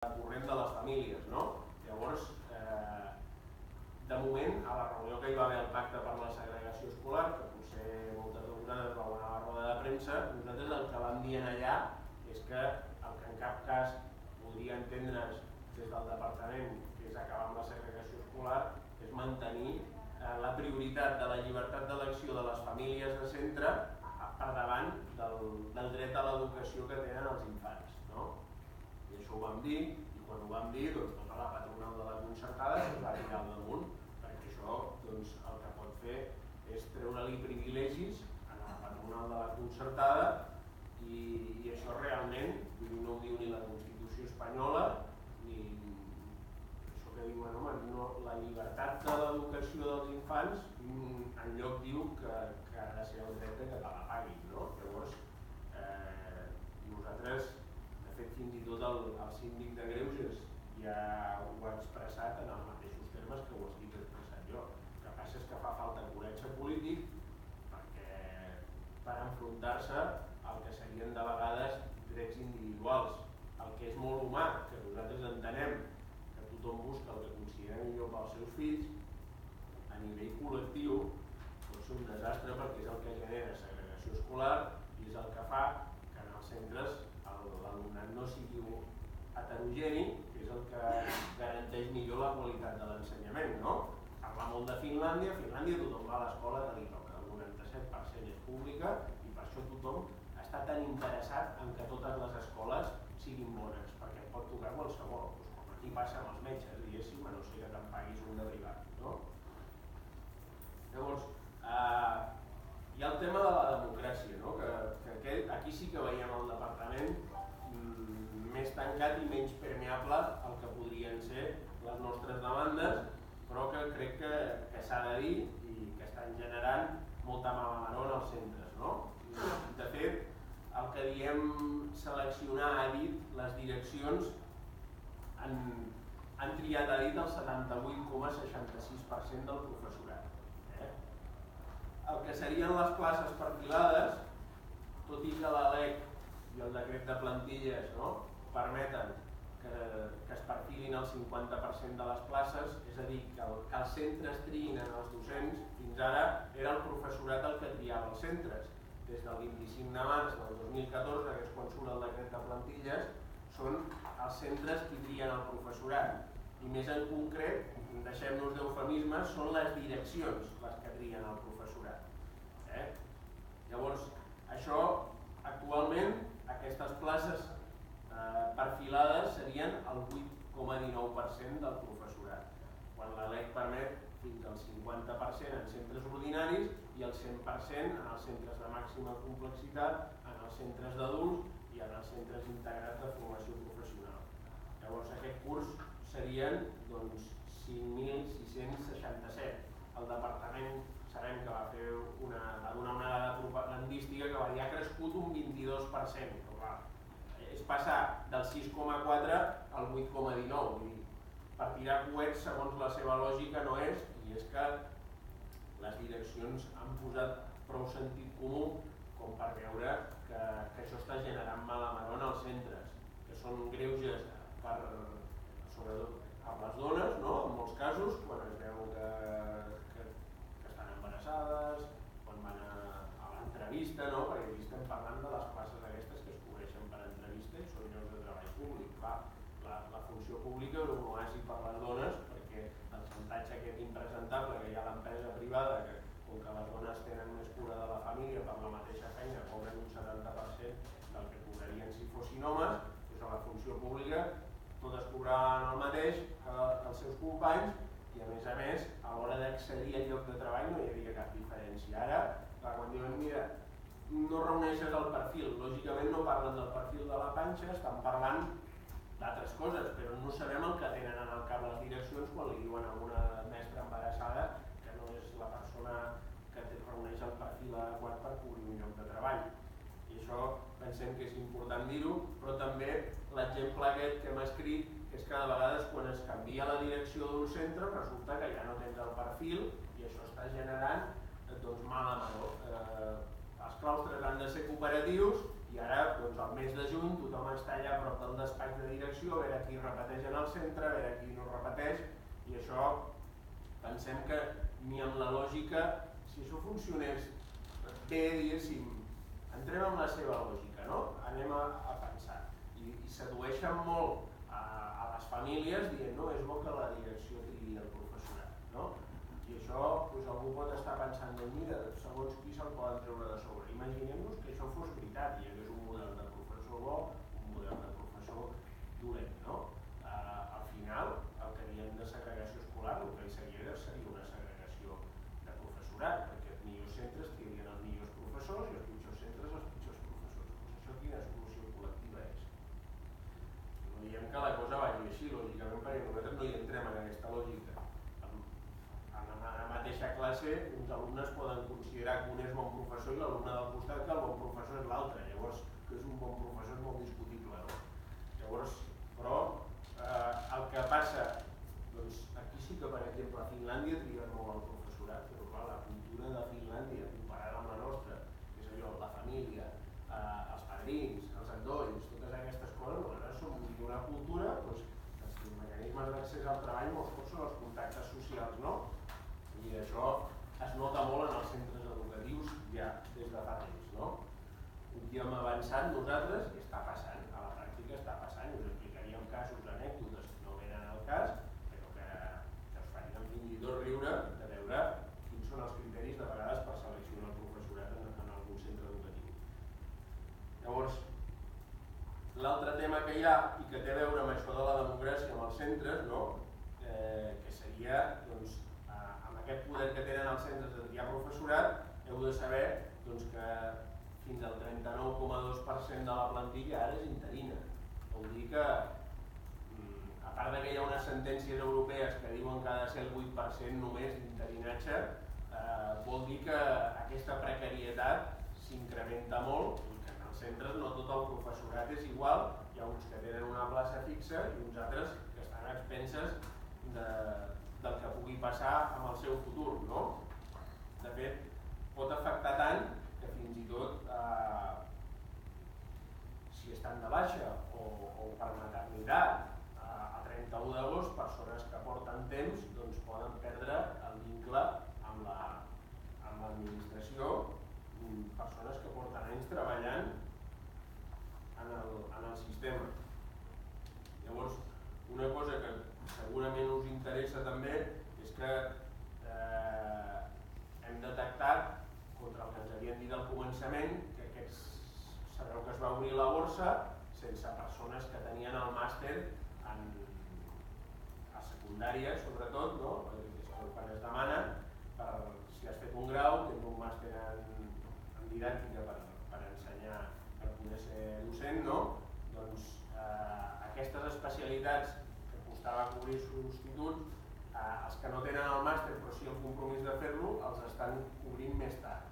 corrent de les famílies, no? Llavors, de moment, a la reunió que hi va haver al Pacte per la Segregació Escolar, que potser moltes de vosaltres vau anar a la roda de premsa, nosaltres el que vam dir allà és que el que en cap cas podria entendre's des del departament, que és acabar amb la segregació escolar, és mantenir la prioritat de la llibertat d'elecció de les famílies de centre per davant del dret a l'educació que tenen els infants, no? I això ho vam dir, i quan ho vam dir, doncs, tota la patronal de la concertada es va tirar al damunt, perquè això doncs, el que pot fer és treure-li privilegis a la patronal de la concertada i això realment no ho diu ni la Constitució espanyola ni això que diuen, home, no, la llibertat de l'educació dels infants enlloc diu que ha de ser el dret que te la paguin, no? Llavors, nosaltres, de fet, fins i tot el síndic de Greuges ja ho ha expressat en els mateixos termes que ho estic expressant jo. El que passa és que fa falta coratge polític per enfrontar-se al que serien de vegades drets individuals. El que és molt humà, que nosaltres entenem que tothom busca el que considera millor pels seus fills, a nivell col·lectiu pot ser un desastre perquè és el que genera segregació escolar i és el que fa que en els centres l'alumnat no sigui heterogeni, que és el que garanteix millor la qualitat de l'ensenyament, no? Parla molt de Finlàndia, tothom va a l'escola que li toca, el 97% és pública i per això tothom està tan interessat en que totes les escoles siguin bones, perquè et pot tocar qualsevol, com aquí passa amb els metges, diguéssim, a no ser que te'n paguis un de privat, no? Llavors, hi ha el tema de la democràcia, no? Que aquí sí que veiem el departament més tancat i menys permeable al que podrien ser les nostres demandes, però que crec que s'ha de dir i que estan generant molta mala maror als centres, no? De fet, el que diem seleccionar ha dit les direccions han triat a dit el 78,66% del professorat. El que serien les places perfilades, tot i que la LEC i el decret de plantilles permeten que es perfilin el 50% de les places, és a dir, que els centres triïn en els docents, fins ara era el professorat el que triava els centres. Des del 25 de març del 2014, que és quan surt el decret de plantilles, són els centres qui trien el professorat. I més en concret, deixem-nos d'eufemismes, són les direccions les que trien el professorat. Llavors, això actualment, aquestes places perfilades serien el 8,19% del professorat, quan la LEC permet fins al 50% en centres ordinaris i el 100% en els centres de màxima complexitat, en els centres d'adults i en els centres integrats de formació professional. Llavors, aquest curs serien 5.667. El departament sabem que va donar una dada propagandística que ha crescut un 22%, però clar, és passar del 6,4 al 8,19. Per tirar coets, segons la seva lògica, no és, i és que les direccions han posat prou sentit comú com per veure que això està generant mala maror en els centres, que són greuges sobretot per les dones, en molts casos, quan es veu que estan embarassades, quan van a l'entrevista, perquè aquí estem parlant de les places aquestes que es cobreixen per entrevista i són llocs de treball públic. La funció pública és un oasi per les dones perquè el xantatge aquest impresentable que hi ha a l'empresa privada, que com que les dones tenen més cura de la família per la mateixa feina, cobren un 70% del que cobrarien si fossin homes, doncs a la funció pública totes cobraven el mateix que els seus companys i a més, a l'hora d'accedir al lloc de treball no hi havia cap diferència. Ara, quan diuen, mira, no reuneixes el perfil, lògicament no parlen del perfil de la panxa, estan parlant d'altres coses, però no sabem el que tenen en el cap les direccions quan li diuen a una mestra embarassada que no és la persona que reuneix el perfil adequat per cobrir un lloc de treball. I això pensem que és important dir-ho, però també l'exemple aquest que hem escrit és que de vegades quan es canvia la direcció d'un centre resulta que ja no tens el perfil i això està generant mala maror. Els claustres han de ser cooperatius I ara, doncs, al mes de juny, tothom està allà a prop del despatx de direcció, a veure qui repeteix en el centre, a veure qui no repeteix, i això pensem que ni amb la lògica, si això funcionés bé, diguéssim, entrem en la seva lògica, no? Anem a pensar. I sedueixen molt a les famílies dient, no, és bo que la direcció triï el professorat, no? I això, doncs, algú pot estar pensant, mira, segons qui se'l poden treure de sobre. Imaginem-nos que això fos veritat, i hagués un model de professor bo, un model de professor dolent, no? Al final, el que diem de segregació escolar, el que seria una segregació de professorat, perquè els millors centres triarien els millors professors i els pitjors centres els pitjors professors. Doncs això quina solució col·lectiva és? No diem que la cosa vagi així, lògicament, perquè nosaltres no hi entrem en aquesta lògica. En la mateixa classe, uns alumnes poden considerar que un és bon professor i l'alumne del costat que el bon professor és l'altre. Llavors, que és un bon professor és molt discutible, no? Llavors, però el que passa, doncs aquí sí que, per exemple, a Finlàndia triguen molt el professorat, però clar, la cultura de Finlàndia, comparada amb la nostra, que és allò, la família, els padrins, els endolls, totes aquestes coses, nosaltres som d'una cultura, doncs, els mecanismes d'accés al treball molts cops són els contactes socials, no? I això es nota molt en els centres educatius ja des de fa temps, no? Hi hem avançat nosaltres i està passant, a la pràctica està passant, us explicaríem casos, anècdotes que no venen al cas, però que us farien fins i tot riure de veure quins són els criteris de vegades per seleccionar el professorat en algun centre educatiu. Llavors, l'altre tema que hi ha i que té a veure amb això de la democràcia amb els centres, no? Que seria, doncs, amb aquest poder que tenen els centres de triar professorat, heu de saber doncs, que fins al 39,2% de la plantilla ara és interina. Vol dir que, a part que hi ha unes sentències europees que diuen que ha de ser el 8% només d'interinatge, vol dir que aquesta precarietat s'incrementa molt i que en els centres no tot el professorat és igual, hi ha uns que tenen una plaça fixa i uns altres que estan a expenses del que pugui passar amb el seu futur, no? De fet, pot afectar tant que fins i tot si estan de baixa o per maternitat a 31 d'agost, persones que porten temps doncs poden perdre el vincle amb l'administració, persones que porten anys treballant en el sistema. Llavors, una cosa que segurament us interessa també és que hem detectat, contra el que ens havien dit al començament, que sabeu que es va obrir la borsa sense persones que tenien el màster a secundària, sobretot, no? Quan es demana, si has fet un grau, tens un màster en didàctica per ensenyar, per poder ser docent, no? Doncs aquestes especialitats que costava cobrir substituts, els que no tenen el màster però sí el compromís de fer-lo, els estan cobrint més tard.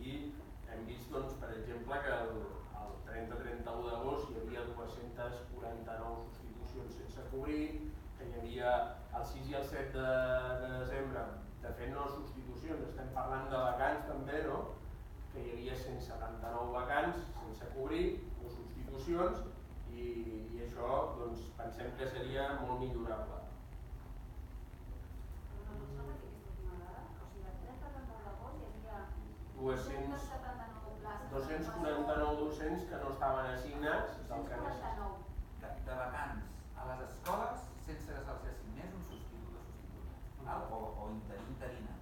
I hem vist, doncs, per exemple, que el 30-31 d'agost hi havia 249 substitucions sense cobrir, que hi havia el 6 i el 7 de desembre, de fet no substitucions, estem parlant de vacants també, no? Que hi havia 179 vacants sense cobrir, o substitucions, i això doncs, pensem que seria molt millorable. 249 docents que no estaven assignats de vacants a les escoles sense que se'ls assignés un substitut o substituta, o interina.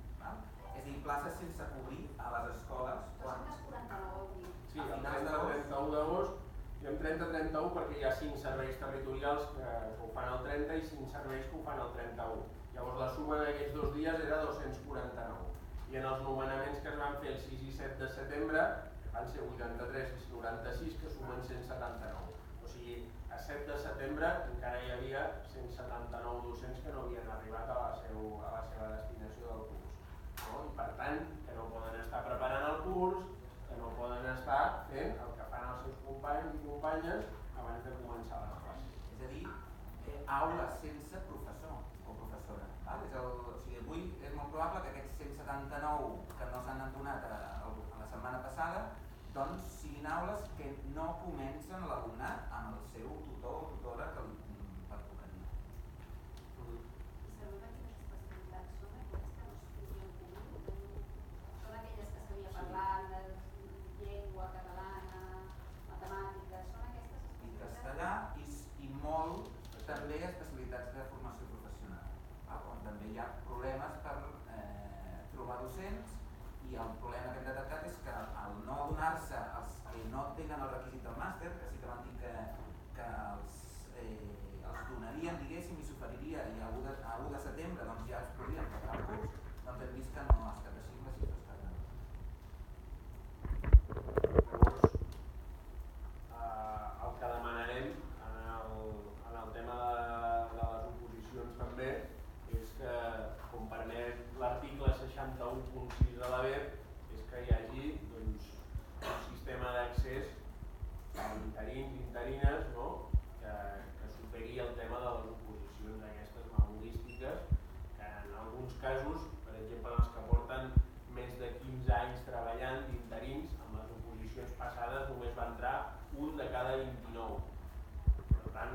És a dir, places sense cobrir a les escoles. 249. Sí, el 30-31 d'agost, i en 30-31 perquè hi ha 5 serveis territorials que ho fan el 30 i 5 serveis que ho fan el 31. Llavors la suma d'aquests 2 dies era 249. I en els nomenaments que es van fer el 6 i 7 de setembre, que van ser 83 i 96, que sumen 179. O sigui, a 7 de setembre encara hi havia 179 docents que no havien arribat a la seva destinació del curs. No? I per tant, que no poden estar preparant el curs, que no poden estar fent el que fan els seus companys i companyes abans de començar les classes. És a dir, aula sense professor o professora. O sigui, avui és molt probable que aquests 179 que no s'han adonat a la setmana passada doncs siguin aules que no comencen l'alumnat amb el seu tutor o tutora que li pertocaria. Sabeu quines especialitats són aquestes que no es podrien cobrir? Són aquelles que sabia parlar, llengua catalana, matemàtiques, són aquestes especialitats? I castellà i molt també especialitats de formació professional, on també hi ha problemes per trobar docents, i el problema que hem detectat és que al no donar-se als que no tenen el requisit del màster, que sí que van dir que els donarien, diguéssim, i s'oferiria, i a 1 de setembre doncs ja es podrien pagar el curs, doncs hem vist que no ha estat així, les xifres que anem. Llavors, el que demanarem en el tema de les oposicions també és que, com permet l'article 61.6 de la BEP, és que hi hagi doncs, un sistema d'accés a interins i interines, no? que superi el tema de les oposicions aquestes memoriístiques, que en alguns casos, per exemple els que porten més de 15 anys treballant d'interins, amb les oposicions passades només va entrar un de cada 29. Per tant,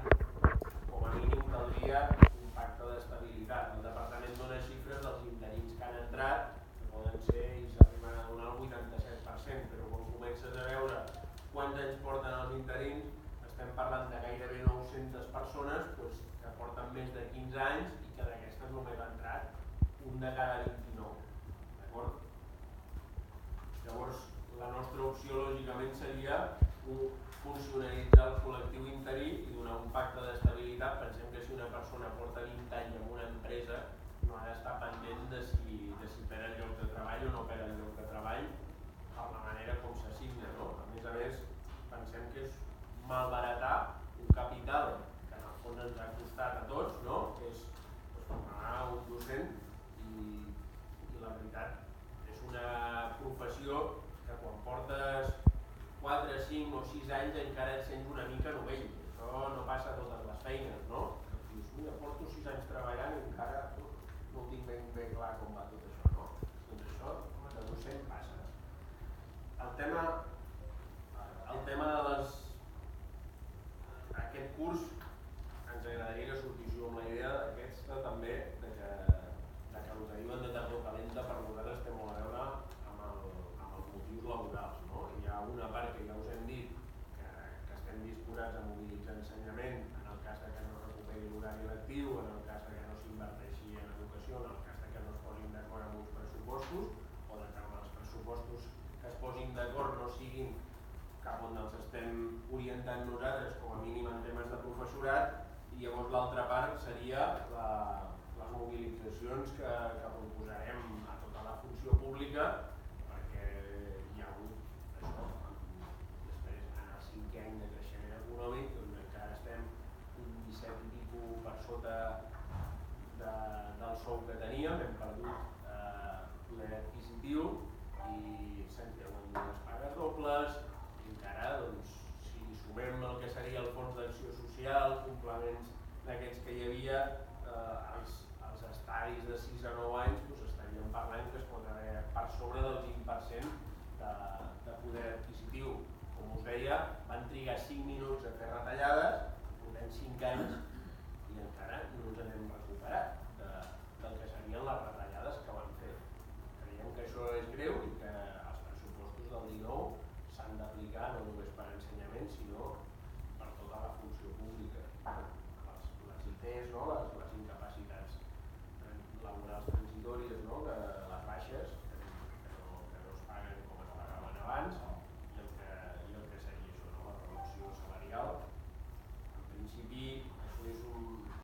com a mínim caldria un pacte d'estabilitat. El departament dona xifres dels interins que han entrat, que poden ser, i s'arriben a donar el 87%, però quan comences a veure quants anys porten els interins, estem parlant de gairebé 900 persones doncs, que porten més de 15 anys i que d'aquestes només ha entrat un de cada 29. D'acord? Llavors, la nostra opció lògicament seria funcionalitzar el col·lectiu interí i donar un pacte d'estabilitat. Pensem que si una persona porta 20 anys en una empresa no ha d'estar pendent de si perd el lloc de treball o no perd el lloc de treball per la manera com s'assigna. No? A més, pensem que és malbaratar un capital que en el fons ens ha costat a tots, no? Que és formar un docent i la veritat és una professió que quan portes 4, 5 o 6 anys encara et sents una mica novell. Això no passa a totes les feines, no? Dius, mira, porto 6 anys treballant i encara no ho tinc ben clar com va tot això, no? Doncs això, home, de docent passa. El tema de les... Aquest curs ens agradaria que sortís amb la idea aquesta també de que el que diuen de tardor calenta per nosaltres té molt a veure amb els motius laborals. No? Hi ha una part que ja us hem dit que estem disposats a mobilitzar ensenyament en el cas que no recuperi l'horari lectiu, en el cas que no s'inverteixi en educació, en el cas que no es posin d'acord amb uns pressupostos o de que amb els pressupostos que es posin d'acord no siguin cap on els estem orientant nosaltres, com a mínim en temes de professorat, i llavors l'altra part seria les mobilitzacions que proposarem a tota la funció pública, perquè hi ha hagut això, després en el 5è any de creixement econòmic, doncs encara estem un 17 i escaig per sota del sou que teníem, hem perdut poder adquisitiu i se'n treuen les pagues dobles, i encara, doncs, si sumem el que seria el fons d'acció social, complements d'aquests que hi havia, els estadis de 6 a 9 anys, doncs estaríem parlant que es pot haver per sobre del 20% de poder adquisitiu. Com us deia, van trigar 5 minuts a fer retallades, portem 5 anys